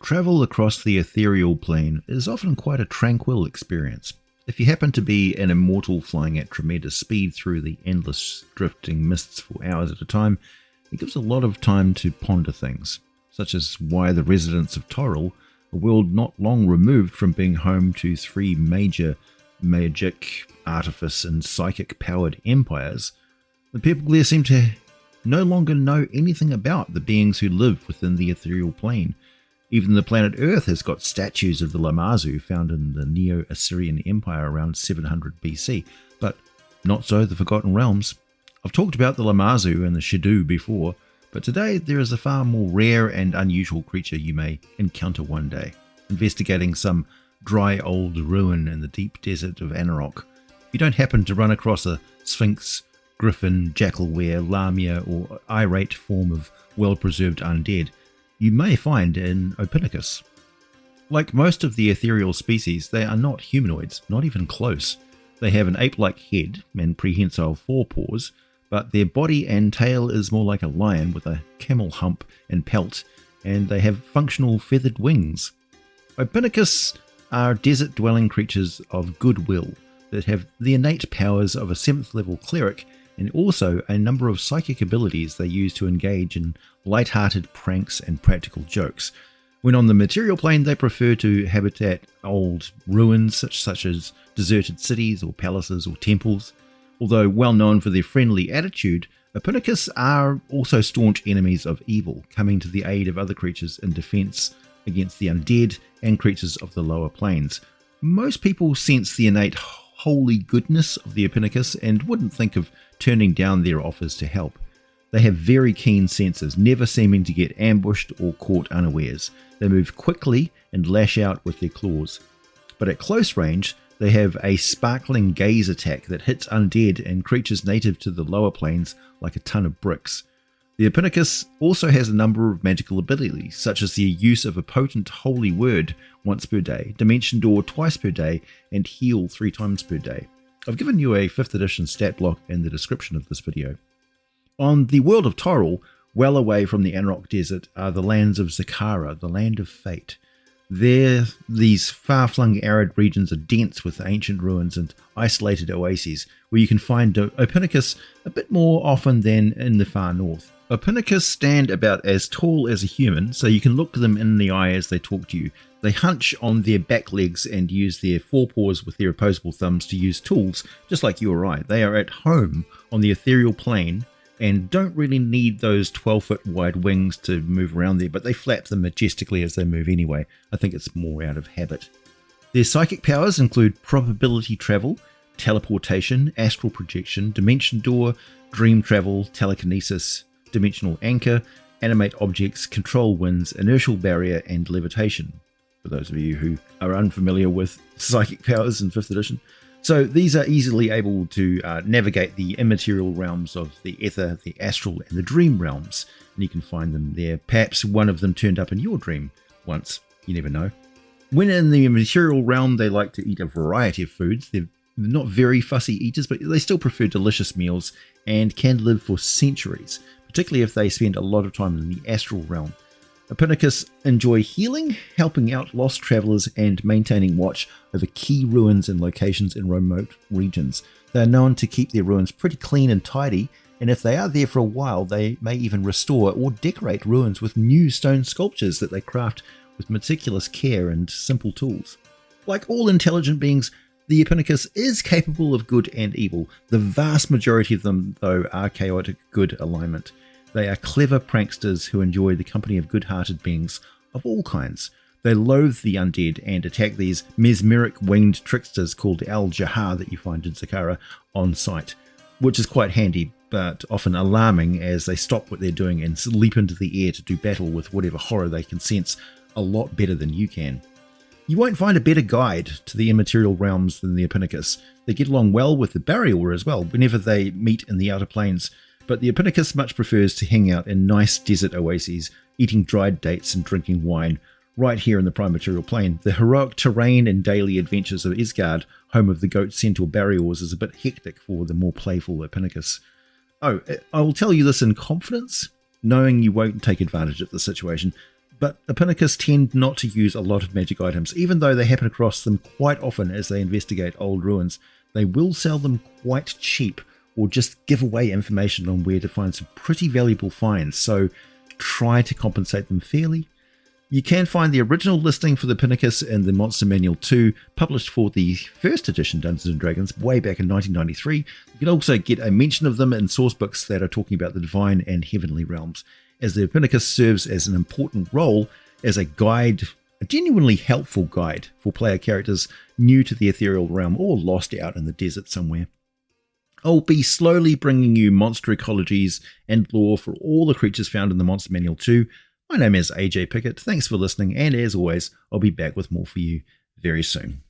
Travel across the ethereal plane is often quite a tranquil experience. If you happen to be an immortal flying at tremendous speed through the endless drifting mists for hours at a time, it gives a lot of time to ponder things, such as why the residents of Toril, a world not long removed from being home to three major magic, artifice and psychic-powered empires, the people there seem to no longer know anything about the beings who live within the ethereal plane. Even the planet Earth has got statues of the Lamazu found in the Neo-Assyrian Empire around 700 BC, but not so the Forgotten Realms. I've talked about the Lamazu and the Shadu before, but today there is a far more rare and unusual creature you may encounter one day, investigating some dry old ruin in the deep desert of Anarok. If you don't happen to run across a sphinx, griffin, jackalware, lamia, or irate form of well-preserved undead, you may find an Opinicus. Like most of the ethereal species, they are not humanoids, not even close. They have an ape-like head and prehensile forepaws, but their body and tail is more like a lion with a camel hump and pelt, and they have functional feathered wings. Opinicus are desert-dwelling creatures of goodwill that have the innate powers of a 7th level cleric and also a number of psychic abilities they use to engage in light-hearted pranks and practical jokes. When on the material plane, they prefer to habitat old ruins such as deserted cities or palaces or temples. Although well known for their friendly attitude, Opinicus are also staunch enemies of evil, coming to the aid of other creatures in defense against the undead and creatures of the lower planes. Most people sense the innate holy goodness of the Opinicus and wouldn't think of turning down their offers to help. They have very keen senses, never seeming to get ambushed or caught unawares. They move quickly and lash out with their claws. But at close range, they have a sparkling gaze attack that hits undead and creatures native to the lower planes like a ton of bricks. The Opinicus also has a number of magical abilities, such as the use of a potent holy word once per day, Dimension Door twice per day, and Heal 3 times per day. I've given you a 5th edition stat block in the description of this video. On the world of Toril, well away from the Anarok Desert, are the lands of Zakara, the land of fate. There, these far-flung arid regions are dense with ancient ruins and isolated oases, where you can find Opinicus a bit more often than in the far north. Opinicus stand about as tall as a human, so you can look them in the eye as they talk to you. They hunch on their back legs and use their forepaws with their opposable thumbs to use tools, just like you or I. They are at home on the ethereal plane and don't really need those 12-foot wide wings to move around there, but they flap them majestically as they move anyway. I think it's more out of habit. Their psychic powers include probability travel, teleportation, astral projection, dimension door, dream travel, telekinesis, dimensional anchor, animate objects, control winds, inertial barrier, and levitation, for those of you who are unfamiliar with psychic powers in 5th edition. So these are easily able to navigate the immaterial realms of the ether, the astral, and the dream realms, and you can find them there. Perhaps one of them turned up in your dream once, you never know. When in the material realm, they like to eat a variety of foods. They're not very fussy eaters, but they still prefer delicious meals and can live for centuries, particularly if they spend a lot of time in the astral realm. Opinicus enjoy healing, helping out lost travelers, and maintaining watch over key ruins and locations in remote regions. They are known to keep their ruins pretty clean and tidy, and if they are there for a while, they may even restore or decorate ruins with new stone sculptures that they craft with meticulous care and simple tools. Like all intelligent beings, the Opinicus is capable of good and evil. The vast majority of them, though, are chaotic good alignment. They are clever pranksters who enjoy the company of good-hearted beings of all kinds. They loathe the undead and attack these mesmeric winged tricksters called Al-Jahar that you find in Zakara on sight, which is quite handy, but often alarming as they stop what they're doing and leap into the air to do battle with whatever horror they can sense a lot better than you can. You won't find a better guide to the immaterial realms than the Opinicus. They get along well with the Barrier as well whenever they meet in the outer planes, but the Opinicus much prefers to hang out in nice desert oases, eating dried dates and drinking wine, right here in the prime material plane. The heroic terrain and daily adventures of Isgard, home of the goat centaur Barriors, is a bit hectic for the more playful Opinicus. Oh, I will tell you this in confidence, knowing you won't take advantage of the situation. But Opinicus tend not to use a lot of magic items, even though they happen across them quite often as they investigate old ruins. They will sell them quite cheap or just give away information on where to find some pretty valuable finds, so try to compensate them fairly. You can find the original listing for the Opinicus in the Monster Manual 2, published for the first edition Dungeons & Dragons way back in 1993. You can also get a mention of them in sourcebooks that are talking about the Divine and Heavenly realms, as the Opinicus serves as an important role as a guide, a genuinely helpful guide for player characters new to the Ethereal realm or lost out in the desert somewhere. I'll be slowly bringing you monster ecologies and lore for all the creatures found in the Monster Manual 2. My name is AJ Pickett, thanks for listening, and as always, I'll be back with more for you very soon.